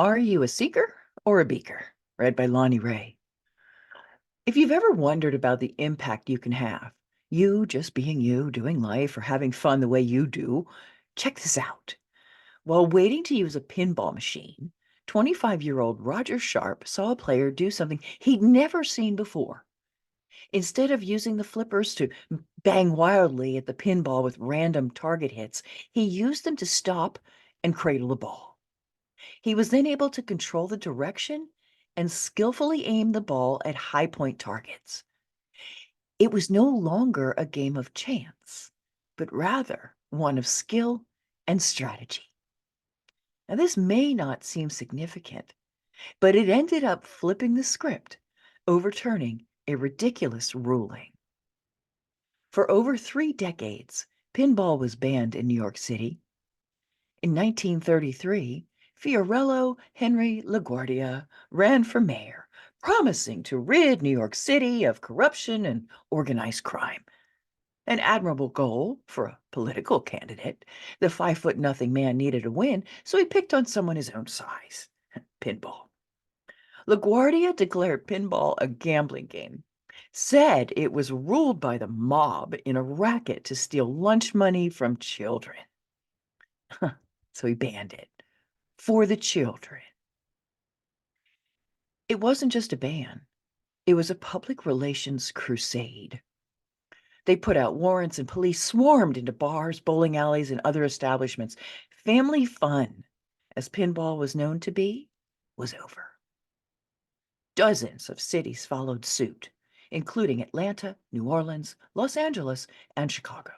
Are You a Seeker or a Beaker? Read by Lonnee Rey. If you've ever wondered about the impact you can have, you just being you, doing life, or having fun the way you do, check this out. While waiting to use a pinball machine, 25-year-old Roger Sharp saw a player do something he'd never seen before. Instead of using the flippers to bang wildly at the pinball with random target hits, he used them to stop and cradle the ball. He was then able to control the direction and skillfully aim the ball at high point targets. It was no longer a game of chance, but rather one of skill and strategy. Now, this may not seem significant, but it ended up flipping the script, overturning a ridiculous ruling. For over 3 decades, pinball was banned in New York City. In 1933, Fiorello Henry LaGuardia ran for mayor, promising to rid New York City of corruption and organized crime. An admirable goal for a political candidate. The 5'0" man needed a win, so he picked on someone his own size. Pinball. LaGuardia declared pinball a gambling game, said it was ruled by the mob in a racket to steal lunch money from children. So he banned it. For the children. It wasn't just a ban, it was a public relations crusade. They put out warrants and police swarmed into bars, bowling alleys, and other establishments. Family fun, as pinball was known to be, was over. Dozens of cities followed suit, including Atlanta, New Orleans, Los Angeles, and Chicago.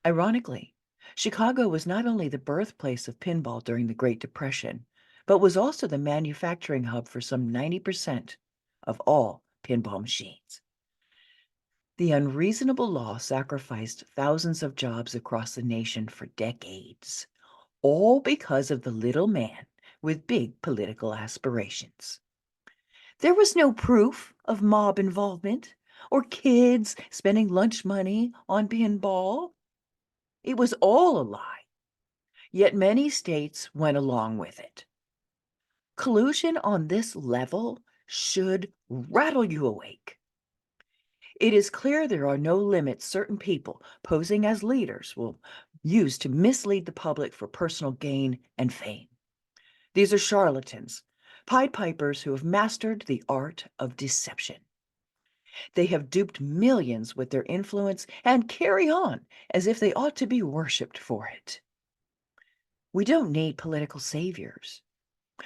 Ironically, Chicago was not only the birthplace of pinball during the Great Depression, but was also the manufacturing hub for some 90% of all pinball machines. The unreasonable law sacrificed thousands of jobs across the nation for decades, all because of the little man with big political aspirations. There was no proof of mob involvement or kids spending lunch money on pinball. It was all a lie, yet many states went along with it. Collusion on this level should rattle you awake. It is clear there are no limits certain people posing as leaders will use to mislead the public for personal gain and fame. These are charlatans, Pied Pipers who have mastered the art of deception. They have duped millions with their influence and carry on as if they ought to be worshipped for it. We don't need political saviors.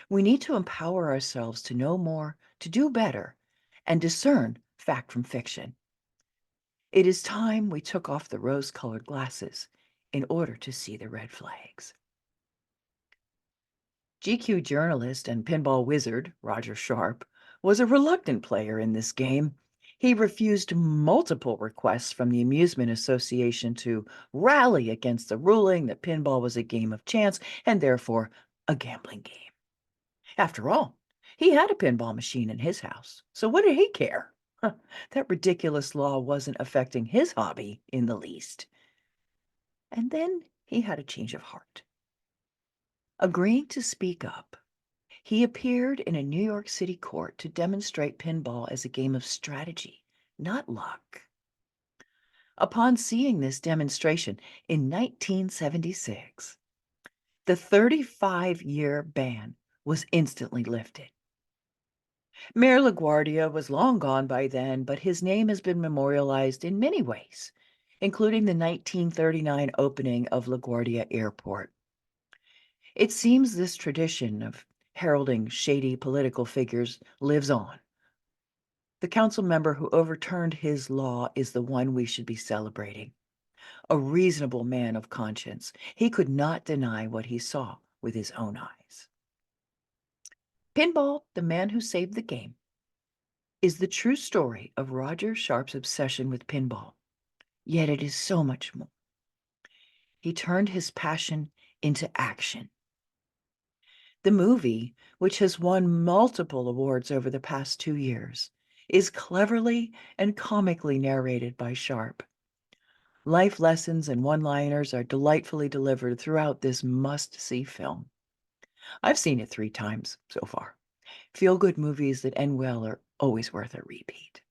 We need to empower ourselves to know more, to do better, and discern fact from fiction. It is time we took off the rose-colored glasses in order to see the red flags. GQ journalist and pinball wizard Roger Sharp was a reluctant player in this game. He refused multiple requests from the Amusement Association to rally against the ruling that pinball was a game of chance and therefore a gambling game. After all, he had a pinball machine in his house, so what did he care? That ridiculous law wasn't affecting his hobby in the least. And then he had a change of heart. Agreeing to speak up, he appeared in a New York City court to demonstrate pinball as a game of strategy, not luck. Upon seeing this demonstration in 1976, the 35-year ban was instantly lifted. Mayor LaGuardia was long gone by then, but his name has been memorialized in many ways, including the 1939 opening of LaGuardia Airport. It seems this tradition of heralding shady political figures lives on. The council member who overturned his law is the one we should be celebrating. A reasonable man of conscience. He could not deny what he saw with his own eyes. Pinball, the man who saved the game, is the true story of Roger Sharp's obsession with pinball. Yet it is so much more. He turned his passion into action. The movie, which has won multiple awards over the past 2 years, is cleverly and comically narrated by Sharp. Life lessons and one-liners are delightfully delivered throughout this must-see film. I've seen it 3 times so far. Feel-good movies that end well are always worth a repeat.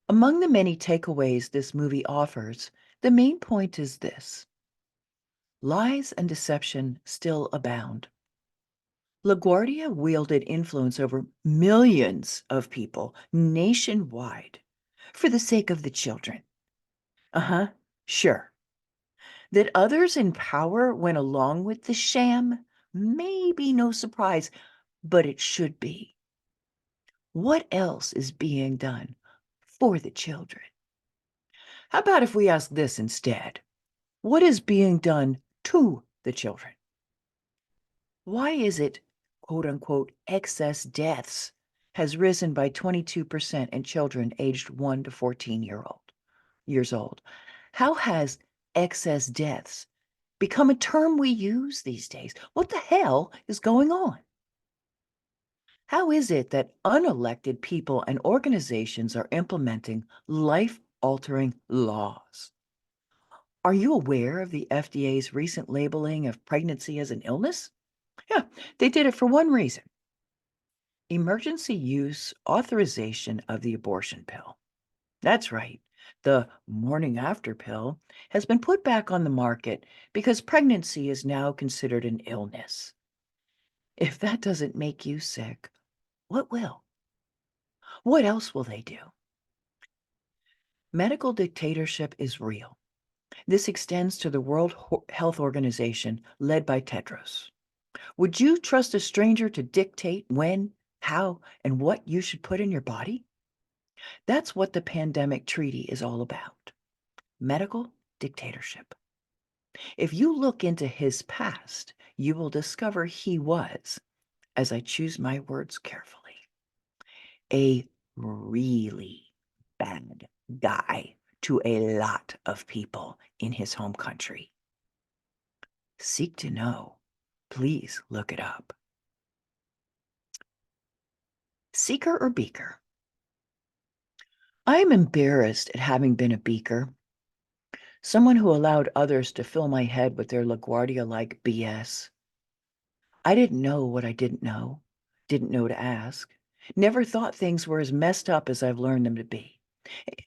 Among the many takeaways this movie offers, the main point is this: lies and deception still abound. LaGuardia wielded influence over millions of people nationwide for the sake of the children. Uh-huh, sure. That others in power went along with the sham may be no surprise, but it should be. What else is being done for the children? How about if we ask this instead? What is being done to the children? Why is it, quote unquote, excess deaths has risen by 22% in children aged 1 to 14 years old? How has excess deaths become a term we use these days? What the hell is going on? How is it that unelected people and organizations are implementing life-altering laws? Are you aware of the FDA's recent labeling of pregnancy as an illness? Yeah, they did it for one reason: emergency use authorization of the abortion pill. That's right. The morning after pill has been put back on the market because pregnancy is now considered an illness. If that doesn't make you sick, what will? What else will they do? Medical dictatorship is real. This extends to the World Health Organization led by Tedros. Would you trust a stranger to dictate when, how, and what you should put in your body? That's what the pandemic treaty is all about: medical dictatorship. If you look into his past, you will discover he was, as I choose my words carefully, a really bad guy to a lot of people in his home country. Seek to know. Please look it up. Seeker or Beaker? I am embarrassed at having been a Beaker, someone who allowed others to fill my head with their LaGuardia-like BS. I didn't know what I didn't know to ask, never thought things were as messed up as I've learned them to be.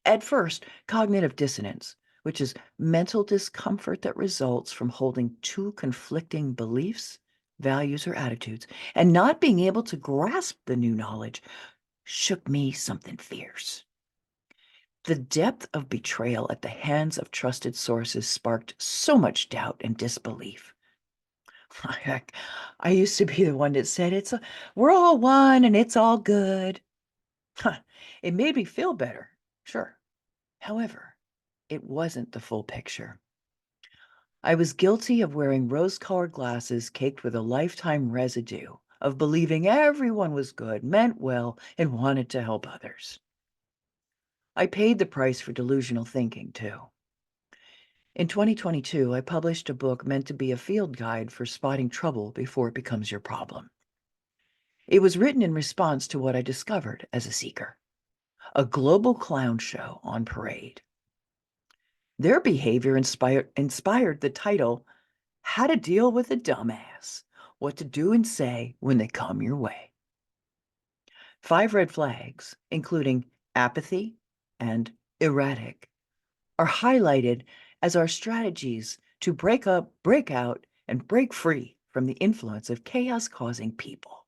At first, cognitive dissonance, which is mental discomfort that results from holding two conflicting beliefs, values, or attitudes, and not being able to grasp the new knowledge, shook me something fierce. The depth of betrayal at the hands of trusted sources sparked so much doubt and disbelief. Heck, I used to be the one that said, we're all one and it's all good. Huh, it made me feel better, sure. However, it wasn't the full picture. I was guilty of wearing rose-colored glasses caked with a lifetime residue of believing everyone was good, meant well, and wanted to help others. I paid the price for delusional thinking, too. In 2022, I published a book meant to be a field guide for spotting trouble before it becomes your problem. It was written in response to what I discovered as a seeker: a global clown show on parade. Their behavior inspired the title, How to Deal with a Dumbass: What to Do and Say When They Come Your Way. 5 red flags, including apathy and erratic, are highlighted as our strategies to break up, break out, and break free from the influence of chaos-causing people.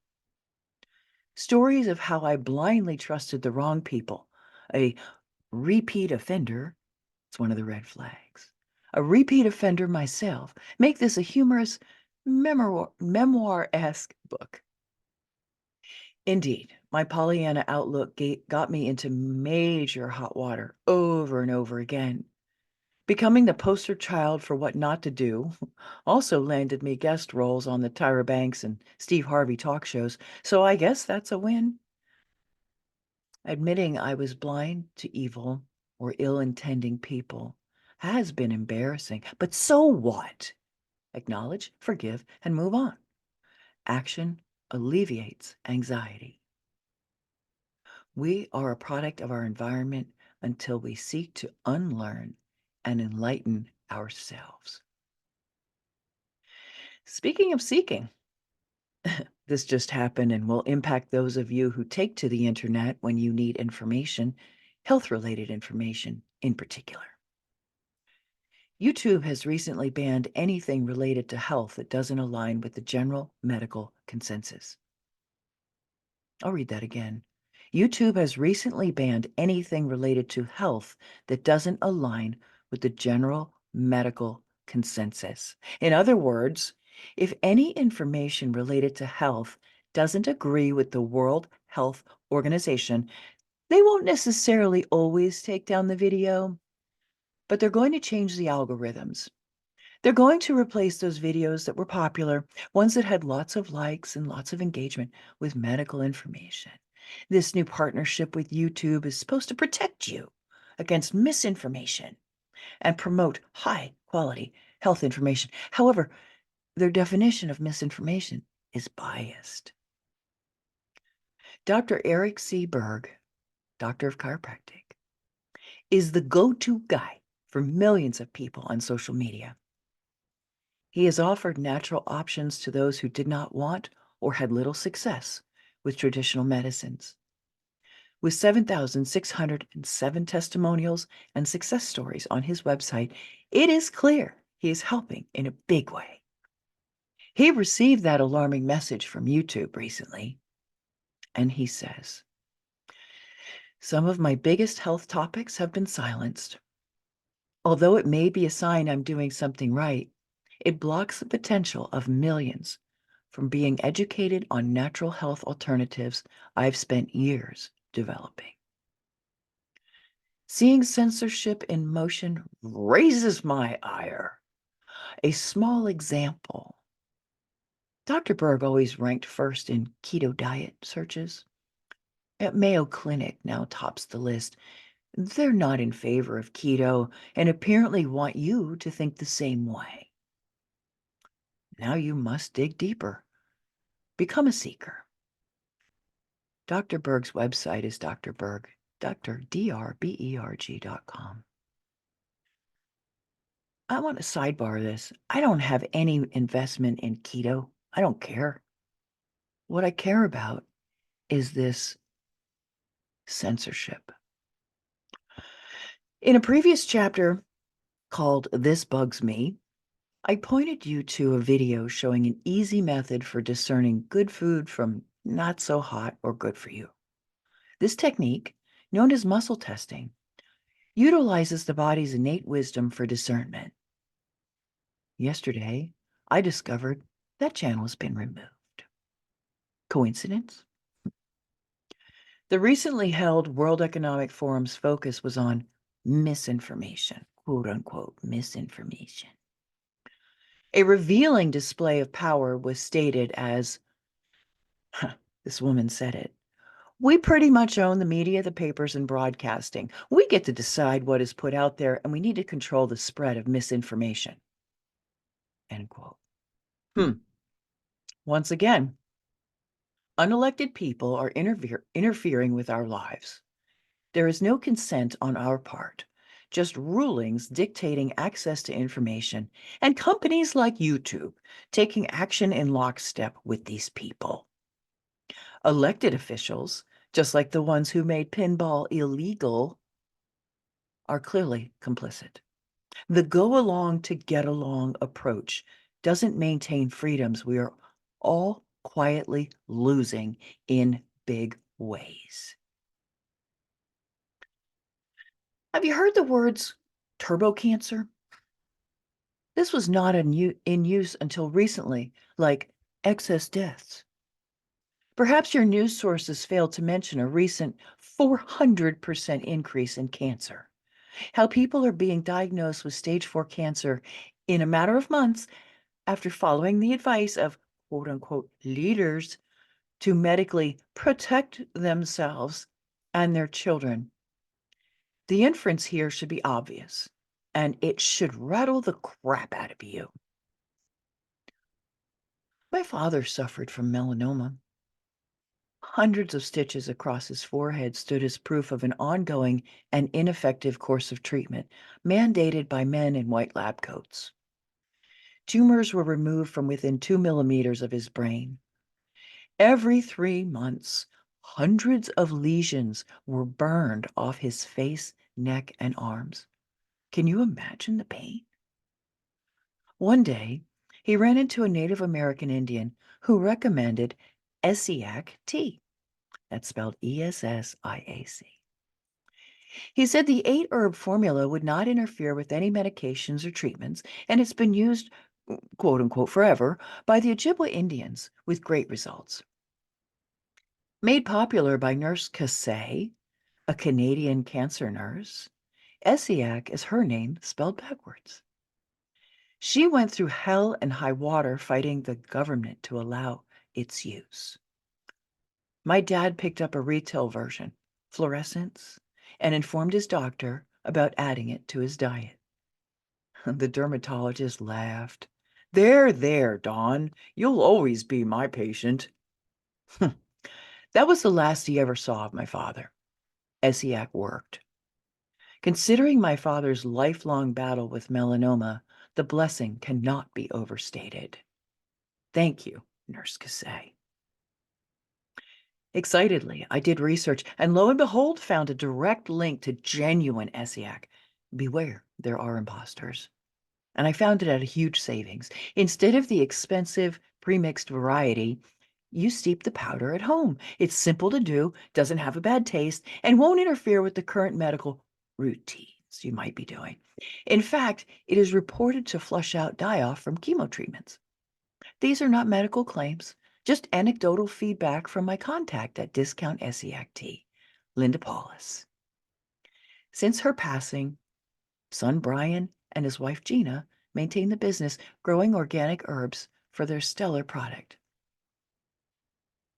Stories of how I blindly trusted the wrong people, a repeat offender, it's one of the red flags, a repeat offender myself, make this a humorous, memoir-esque book. Indeed, my Pollyanna outlook got me into major hot water over and over again. Becoming the poster child for what not to do also landed me guest roles on the Tyra Banks and Steve Harvey talk shows, so I guess that's a win. Admitting I was blind to evil or ill-intending people has been embarrassing, but so what? Acknowledge, forgive, and move on. Action alleviates anxiety. We are a product of our environment until we seek to unlearn and enlighten ourselves. Speaking of seeking, This just happened and will impact those of you who take to the internet when you need information, health-related information in particular. YouTube has recently banned anything related to health that doesn't align with the general medical consensus. I'll read that again. YouTube has recently banned anything related to health that doesn't align with the general medical consensus. In other words, if any information related to health doesn't agree with the World Health Organization, they won't necessarily always take down the video, but they're going to change the algorithms. They're going to replace those videos that were popular, ones that had lots of likes and lots of engagement, with medical information. This new partnership with YouTube is supposed to protect you against misinformation and promote high quality health information. However, their definition of misinformation is biased. Dr. Eric C. Berg, doctor of chiropractic, is the go-to guy for millions of people on social media. He has offered natural options to those who did not want or had little success with traditional medicines. With 7,607 testimonials and success stories on his website, it is clear he is helping in a big way. He received that alarming message from YouTube recently, and he says, "Some of my biggest health topics have been silenced. Although it may be a sign I'm doing something right, it blocks the potential of millions from being educated on natural health alternatives I've spent years developing." Seeing censorship in motion raises my ire. A small example. Dr. Berg always ranked first in keto diet searches. At Mayo Clinic now tops the list. They're not in favor of keto and apparently want you to think the same way. Now you must dig deeper. Become a seeker. Dr. Berg's website is Dr. Berg, drberg.com. I want to sidebar this. I don't have any investment in keto. I don't care. What I care about is this censorship. In a previous chapter called This Bugs Me, I pointed you to a video showing an easy method for discerning good food from not so hot or good for you. This technique, known as muscle testing, utilizes the body's innate wisdom for discernment. Yesterday, I discovered that channel has been removed. Coincidence? The recently held World Economic Forum's focus was on misinformation, quote unquote, misinformation. A revealing display of power was stated as, this woman said it, "We pretty much own the media, the papers, and broadcasting. We get to decide what is put out there, and we need to control the spread of misinformation." End quote. Once again, unelected people are interfering with our lives. There is no consent on our part, just rulings dictating access to information, and companies like YouTube taking action in lockstep with these people. Elected officials, just like the ones who made pinball illegal, are clearly complicit. The go along to get along approach doesn't maintain freedoms we are all quietly losing in big ways. Have you heard the words turbo cancer? This was not in use until recently, like excess deaths. Perhaps your news sources failed to mention a recent 400% increase in cancer. How people are being diagnosed with stage 4 cancer in a matter of months after following the advice of quote unquote leaders to medically protect themselves and their children. The inference here should be obvious, and it should rattle the crap out of you. My father suffered from melanoma. Hundreds of stitches across his forehead stood as proof of an ongoing and ineffective course of treatment mandated by men in white lab coats. Tumors were removed from within 2 millimeters of his brain. Every 3 months, hundreds of lesions were burned off his face, neck, and arms. Can you imagine the pain? One day, he ran into a Native American Indian who recommended Essiac tea. That's spelled Essiac. He said the 8-herb formula would not interfere with any medications or treatments, and it's been used, quote unquote, forever by the Ojibwa Indians with great results. Made popular by Nurse Cassay, a Canadian cancer nurse, Essiac is her name spelled backwards. She went through hell and high water fighting the government to allow its use. My dad picked up a retail version, fluorescence, and informed his doctor about adding it to his diet. The dermatologist laughed. There, Don. You'll always be my patient. That was the last he ever saw of my father. Essiac worked. Considering my father's lifelong battle with melanoma, the blessing cannot be overstated. Thank you, Nurse Cassay. Excitedly, I did research and lo and behold found a direct link to genuine Essiac. Beware, there are imposters. And I found it at a huge savings. Instead of the expensive pre-mixed variety, you steep the powder at home. It's simple to do, doesn't have a bad taste, and won't interfere with the current medical routines you might be doing. In fact, it is reported to flush out die-off from chemo treatments. These are not medical claims, just anecdotal feedback from my contact at Discount Essiac Tea, Linda Paulus. Since her passing, son Brian and his wife Gina maintain the business growing organic herbs for their stellar product.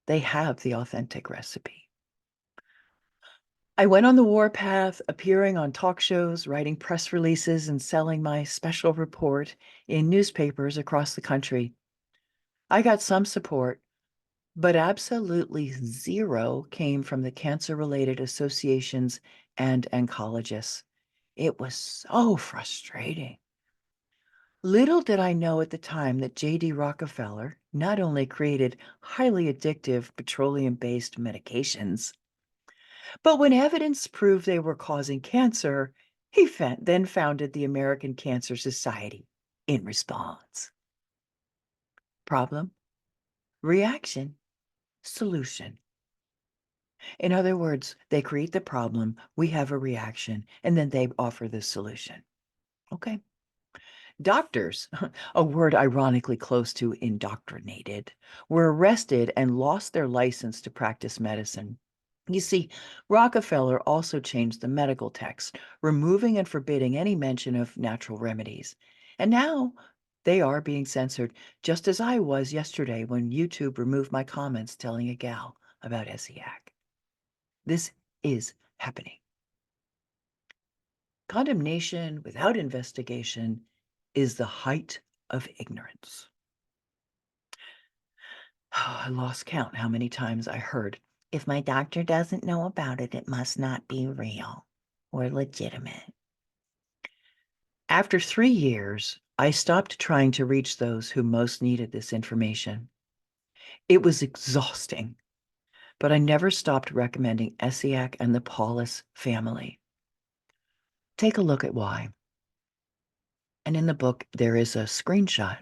They have the authentic recipe. I went on the warpath, appearing on talk shows, writing press releases, and selling my special report in newspapers across the country. I got some support, but absolutely zero came from the cancer-related associations and oncologists. It was so frustrating. Little did I know at the time that J.D. Rockefeller not only created highly addictive petroleum-based medications, but when evidence proved they were causing cancer, he then founded the American Cancer Society in response. Problem, reaction, solution. In other words, they create the problem, we have a reaction, and then they offer the solution. Okay. Doctors, a word ironically close to indoctrinated, were arrested and lost their license to practice medicine. You see, Rockefeller also changed the medical text, removing and forbidding any mention of natural remedies. And now they are being censored, just as I was yesterday when YouTube removed my comments telling a gal about Essiac. This is happening. Condemnation without investigation is the height of ignorance. I lost count how many times I heard, if my doctor doesn't know about it, it must not be real or legitimate. After 3 years, I stopped trying to reach those who most needed this information. It was exhausting, but I never stopped recommending Essiac and the Paulus family. Take a look at why. And in the book, there is a screenshot.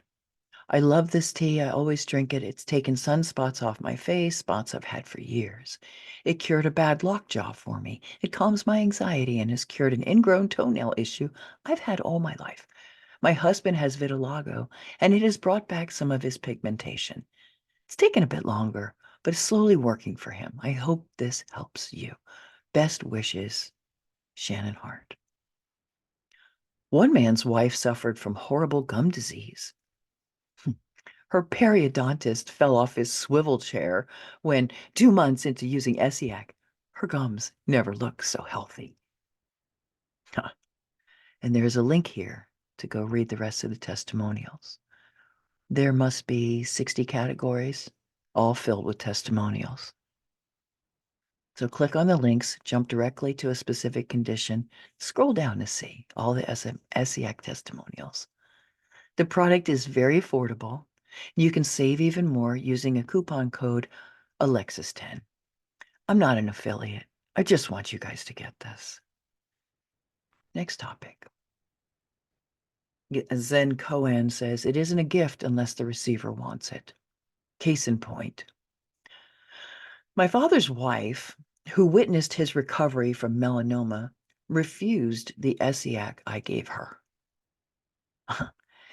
I love this tea. I always drink it. It's taken sunspots off my face, spots I've had for years. It cured a bad lockjaw for me. It calms my anxiety and has cured an ingrown toenail issue I've had all my life. My husband has vitiligo, and it has brought back some of his pigmentation. It's taken a bit longer, but it's slowly working for him. I hope this helps you. Best wishes, Shannon Hart. One man's wife suffered from horrible gum disease. Her periodontist fell off his swivel chair when, 2 months into using Essiac, her gums never looked so healthy. And there's a link here to go read the rest of the testimonials. There must be 60 categories, all filled with testimonials. So click on the links, jump directly to a specific condition, scroll down to see all the Essiac testimonials. The product is very affordable. You can save even more using a coupon code Alexis10. I'm not an affiliate. I just want you guys to get this. Next topic. Zen Cohen says, it isn't a gift unless the receiver wants it. Case in point. My father's wife, who witnessed his recovery from melanoma, refused the ESIAC I gave her.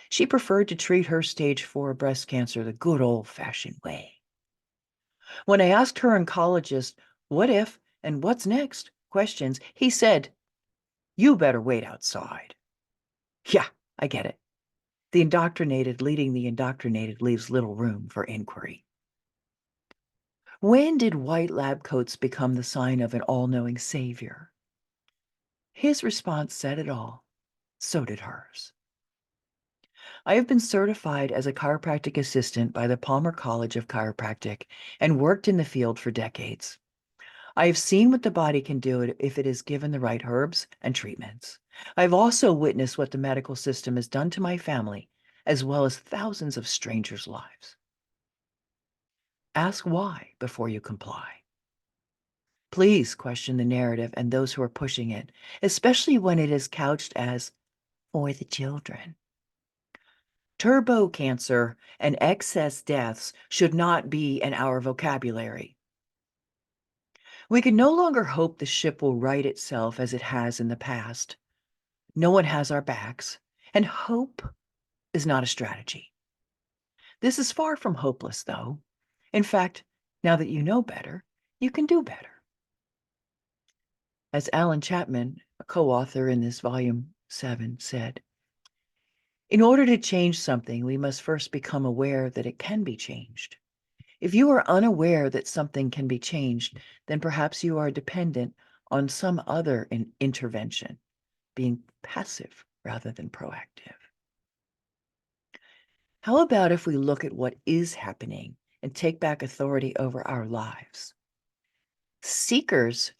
She preferred to treat her stage 4 breast cancer the good old-fashioned way. When I asked her oncologist, what if and what's next questions, he said, you better wait outside. Yeah, I get it. The indoctrinated leading the indoctrinated leaves little room for inquiry. When did white lab coats become the sign of an all-knowing savior? His response said it all. So did hers. I have been certified as a chiropractic assistant by the Palmer College of Chiropractic and worked in the field for decades. I have seen what the body can do if it is given the right herbs and treatments. I've also witnessed what the medical system has done to my family, as well as thousands of strangers' lives. Ask why before you comply. Please question the narrative and those who are pushing it, especially when it is couched as for the children. Turbo cancer and excess deaths should not be in our vocabulary. We can no longer hope the ship will right itself as it has in the past. No one has our backs, and hope is not a strategy. This is far from hopeless, though. In fact, now that you know better, you can do better. As Alan Chapman, a co-author in this volume 7, said, in order to change something, we must first become aware that it can be changed. If you are unaware that something can be changed, then perhaps you are dependent on some other intervention, being passive rather than proactive. How about if we look at what is happening and take back authority over our lives? Seekers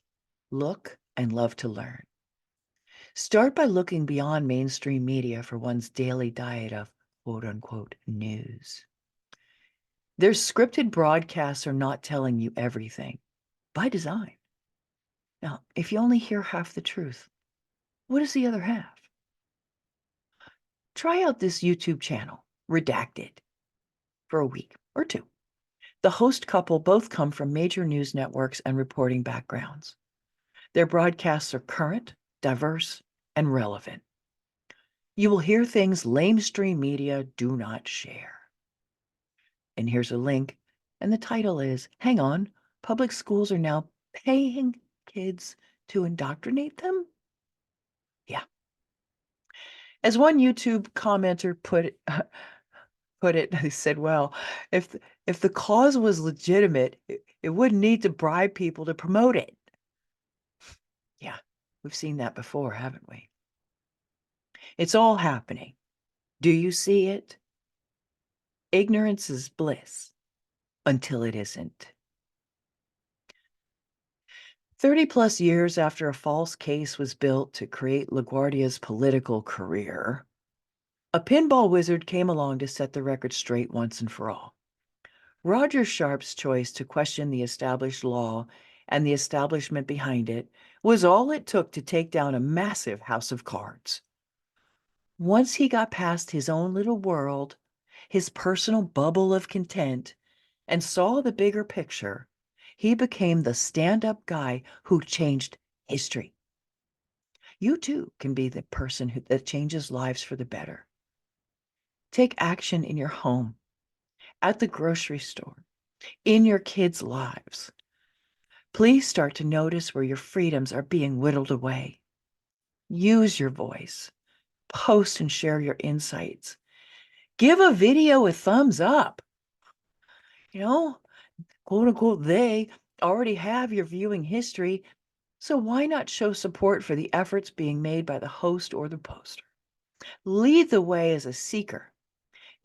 look and love to learn. Start by looking beyond mainstream media for one's daily diet of quote-unquote news. Their scripted broadcasts are not telling you everything, by design. Now, if you only hear half the truth, what is the other half? Try out this YouTube channel, Redacted, for a week or two. The host couple both come from major news networks and reporting backgrounds. Their broadcasts are current, diverse, and relevant. You will hear things lamestream media do not share. And here's a link, and the title is, hang on, public schools are now paying kids to indoctrinate them? Yeah. As one YouTube commenter put it, they said, well, if the cause was legitimate, it wouldn't need to bribe people to promote it. Yeah, we've seen that before, haven't we? It's all happening. Do you see it? Ignorance is bliss until it isn't. 30+ years after a false case was built to create LaGuardia's political career, a pinball wizard came along to set the record straight once and for all. Roger Sharpe's choice to question the established law and the establishment behind it was all it took to take down a massive house of cards. Once he got past his own little world, his personal bubble of content, and saw the bigger picture, he became the stand-up guy who changed history. You too can be the person that changes lives for the better. Take action in your home, at the grocery store, in your kids' lives. Please start to notice where your freedoms are being whittled away. Use your voice. Post and share your insights. Give a video a thumbs up. You know, quote unquote, they already have your viewing history, so why not show support for the efforts being made by the host or the poster? Lead the way as a seeker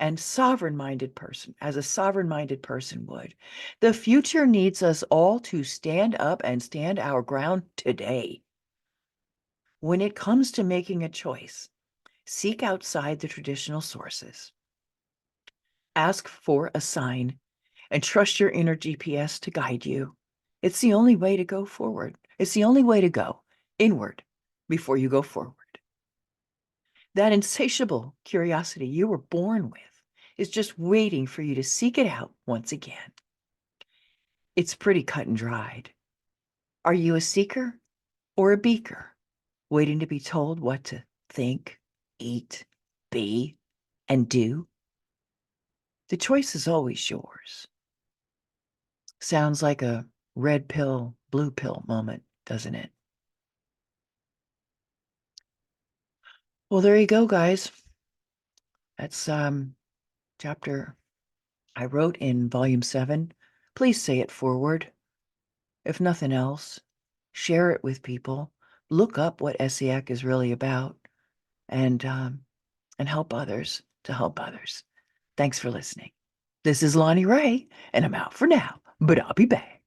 and sovereign-minded person, as a sovereign-minded person would. The future needs us all to stand up and stand our ground today. When it comes to making a choice, seek outside the traditional sources. Ask for a sign and trust your inner GPS to guide you. It's the only way to go forward. It's the only way to go inward before you go forward. That insatiable curiosity you were born with is just waiting for you to seek it out once again. It's pretty cut and dried. Are you a seeker or a beaker, waiting to be told what to think, eat, be, and do? The choice is always yours. Sounds like a red pill, blue pill moment, doesn't it? Well, there you go, guys. That's chapter I wrote in volume 7. Please say it forward. If nothing else, share it with people. Look up what ESSEAC is really about, and help others to help others. Thanks for listening. This is Lonnee Rey, and I'm out for now, but I'll be back.